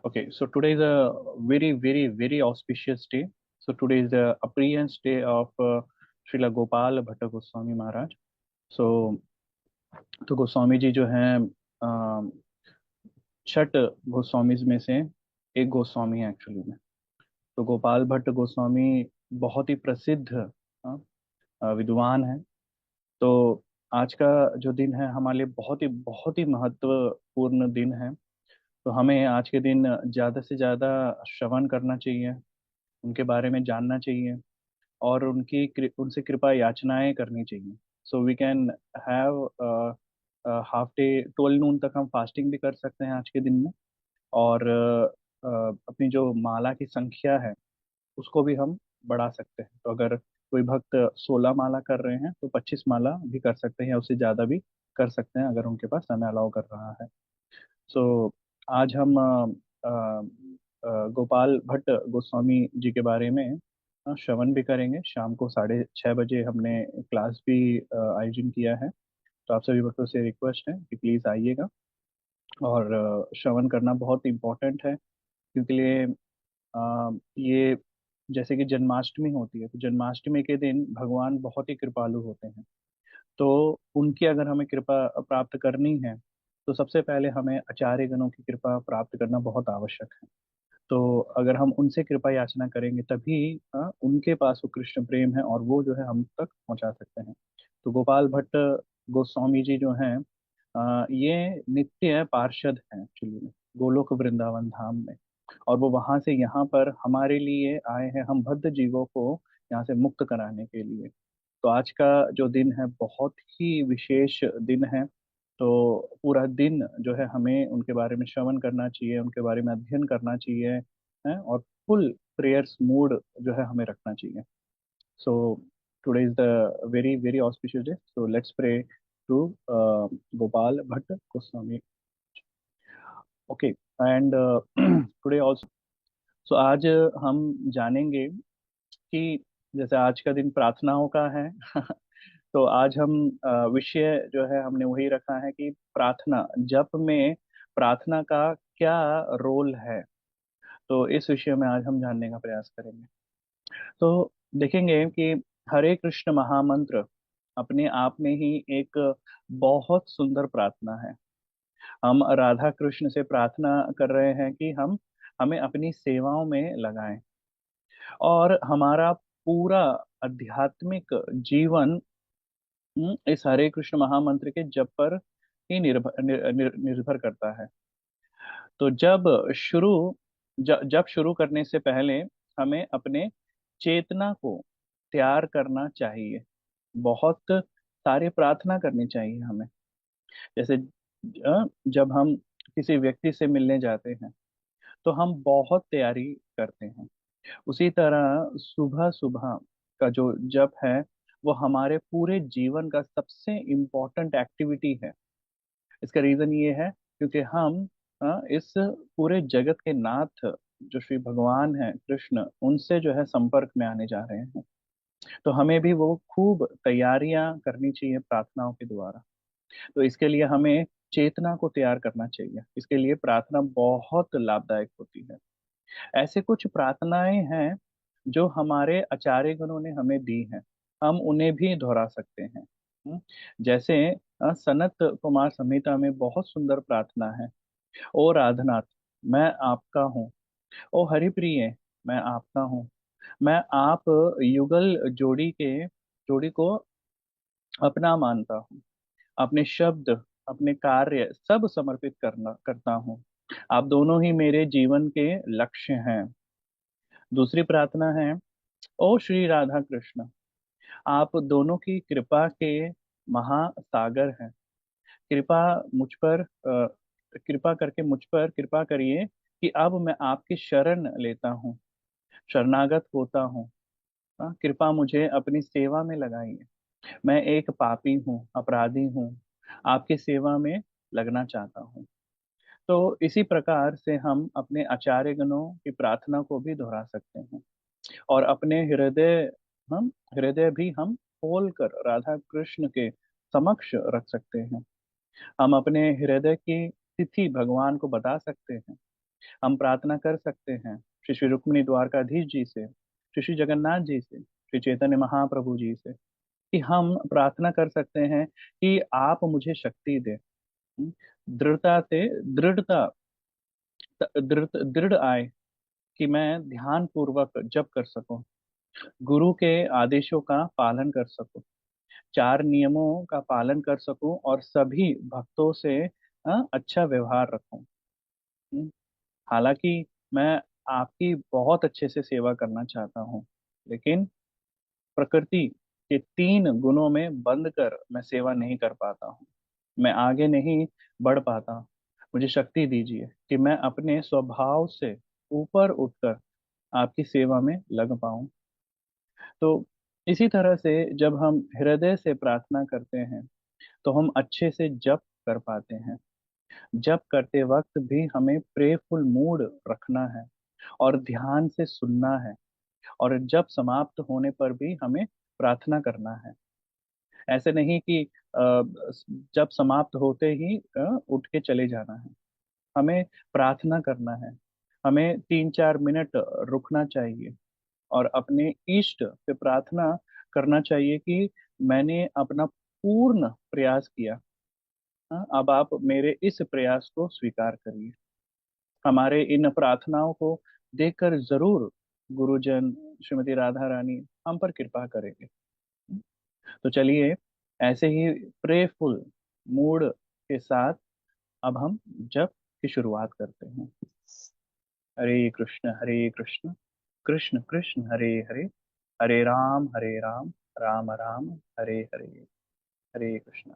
Okay, so today is a very, very, very auspicious day. So today is the appearance day of Srila Gopal Bhatta Goswami Maharaj. So तो गोस्वामी जी जो हैं अ, छठ गोस्वामीज में से एक गोस्वामी है actually में। तो गोपाल भट्ट गोस्वामी बहुत ही प्रसिद्ध विद्वान है। तो आज का जो दिन है हमारे लिए बहुत ही महत्वपूर्ण दिन है। तो हमें आज के दिन ज़्यादा से ज़्यादा श्रवण करना चाहिए, उनके बारे में जानना चाहिए और उनसे कृपा याचनाएं करनी चाहिए। So we can have half day 12 noon तक हम फास्टिंग भी कर सकते हैं आज के दिन में। और अपनी जो माला की संख्या है उसको भी हम बढ़ा सकते हैं। तो अगर कोई भक्त 16 माला कर रहे हैं तो 25 माला भी कर सकते हैं या उससे ज़्यादा भी कर सकते हैं अगर उनके पास समय अलाउ कर रहा है। सो आज हम गोपाल भट्ट गोस्वामी जी के बारे में श्रवण भी करेंगे। शाम को 6:30 बजे हमने क्लास भी आयोजन किया है। तो आप सभी भक्तों से रिक्वेस्ट है कि प्लीज़ आइएगा और श्रवण करना बहुत इम्पोर्टेंट है। क्योंकि ये जैसे कि जन्माष्टमी होती है तो जन्माष्टमी के दिन भगवान बहुत ही कृपालु होते हैं। तो उनकी अगर हमें कृपा प्राप्त करनी है तो सबसे पहले हमें आचार्य गणों की कृपा प्राप्त करना बहुत आवश्यक है। तो अगर हम उनसे कृपा याचना करेंगे तभी उनके पास वो कृष्ण प्रेम है और वो जो है हम तक पहुंचा सकते हैं। तो गोपाल भट्ट गोस्वामी जी जो हैं ये नित्य पार्षद हैं एक्चुअली में गोलोक वृंदावन धाम में। और वो वहां से यहाँ पर हमारे लिए आए हैं, हम बद्ध जीवों को यहाँ से मुक्त कराने के लिए। तो आज का जो दिन है बहुत ही विशेष दिन है। तो पूरा दिन जो है हमें उनके बारे में श्रवण करना चाहिए, उनके बारे में अध्ययन करना चाहिए है और फुल प्रेयर्स मूड जो है हमें रखना चाहिए। So today is the very very auspicious day, so let's pray to Gopal Bhatt Goswami. Okay, and today also, so आज हम जानेंगे कि जैसे आज का दिन प्रार्थनाओं का है तो आज हम विषय जो है हमने वही रखा है कि प्रार्थना जप में प्रार्थना का क्या रोल है। तो इस विषय में आज हम जानने का प्रयास करेंगे। तो देखेंगे कि हरे कृष्ण महामंत्र अपने आप में ही एक बहुत सुंदर प्रार्थना है। हम राधा कृष्ण से प्रार्थना कर रहे हैं कि हम हमें अपनी सेवाओं में लगाएं और हमारा पूरा आध्यात्मिक जीवन इस हरे कृष्ण महामंत्र के जप पर ही निर्भर करता है। तो जब शुरू करने से पहले हमें अपने चेतना को तैयार करना चाहिए। बहुत सारी प्रार्थना करनी चाहिए हमें। जैसे जब हम किसी व्यक्ति से मिलने जाते हैं तो हम बहुत तैयारी करते हैं। उसी तरह सुबह सुबह का जो जप है वो हमारे पूरे जीवन का सबसे इम्पोर्टेंट एक्टिविटी है। इसका रीजन ये है क्योंकि हम इस पूरे जगत के नाथ जो श्री भगवान है कृष्ण उनसे जो है संपर्क में आने जा रहे हैं। तो हमें भी वो खूब तैयारियां करनी चाहिए प्रार्थनाओं के द्वारा। तो इसके लिए हमें चेतना को तैयार करना चाहिए। इसके लिए प्रार्थना बहुत लाभदायक होती है। ऐसे कुछ प्रार्थनाएं हैं जो हमारे आचार्य गणों ने हमें दी हैं, हम उन्हें भी दोहरा सकते हैं। जैसे सनत कुमार संहिता में बहुत सुंदर प्रार्थना है। ओ राधनाथ, मैं आपका हूँ। ओ हरिप्रिय, मैं आपका हूँ। मैं आप युगल जोड़ी को अपना मानता हूँ। अपने शब्द, अपने कार्य सब समर्पित करना करता हूँ। आप दोनों ही मेरे जीवन के लक्ष्य हैं। दूसरी प्रार्थना है, ओ श्री राधा कृष्ण, आप दोनों की कृपा के महासागर हैं। कृपा मुझ पर कृपा करके मुझ पर कृपा करिए कि अब मैं आपकी शरण लेता हूँ, शरणागत होता हूँ। कृपा मुझे अपनी सेवा में लगाइए। मैं एक पापी हूँ, अपराधी हूँ, आपकी सेवा में लगना चाहता हूँ। तो इसी प्रकार से हम अपने आचार्य गणों की प्रार्थना को भी दोहरा सकते हैं और अपने हृदय भी हम खोल कर राधा कृष्ण के समक्ष रख सकते हैं। हम अपने हृदय की स्थिति भगवान को बता सकते हैं। हम प्रार्थना कर सकते हैं श्री श्री रुक्मिणी द्वारकाधीश जी से, श्री श्री जगन्नाथ जी से, श्री चैतन्य महाप्रभु जी से, कि हम प्रार्थना कर सकते हैं कि आप मुझे शक्ति दें, दृढ़ता से दृढ़ता दृढ़ आए कि मैं ध्यान पूर्वक जप कर सकूं, गुरु के आदेशों का पालन कर सकूं, चार नियमों का पालन कर सकूं और सभी भक्तों से अच्छा व्यवहार रखूं। हम्म, हालांकि मैं आपकी बहुत अच्छे से सेवा करना चाहता हूँ, लेकिन प्रकृति के तीन गुणों में बंद कर मैं सेवा नहीं कर पाता हूँ, मैं आगे नहीं बढ़ पाता। मुझे शक्ति दीजिए कि मैं अपने स्वभाव से ऊपर उठकर आपकी सेवा में लग पाऊं। तो इसी तरह से जब हम हृदय से प्रार्थना करते हैं तो हम अच्छे से जप कर पाते हैं। जप करते वक्त भी हमें प्रेयरफुल मूड रखना है और ध्यान से सुनना है, और जब समाप्त होने पर भी हमें प्रार्थना करना है। ऐसे नहीं कि जब समाप्त होते ही उठ के चले जाना है। हमें प्रार्थना करना है, हमें 3-4 मिनट रुकना चाहिए और अपने इष्ट से प्रार्थना करना चाहिए कि मैंने अपना पूर्ण प्रयास किया। हाँ, अब आप मेरे इस प्रयास को स्वीकार करिए। हमारे इन प्रार्थनाओं को देखकर जरूर गुरुजन, श्रीमती राधा रानी हम पर कृपा करेंगे। तो चलिए, ऐसे ही प्रेफुल मूड के साथ अब हम जप की शुरुआत करते हैं। हरे कृष्ण कृष्ण कृष्ण हरे हरे, हरे राम राम राम, हरे हरे, हरे कृष्ण।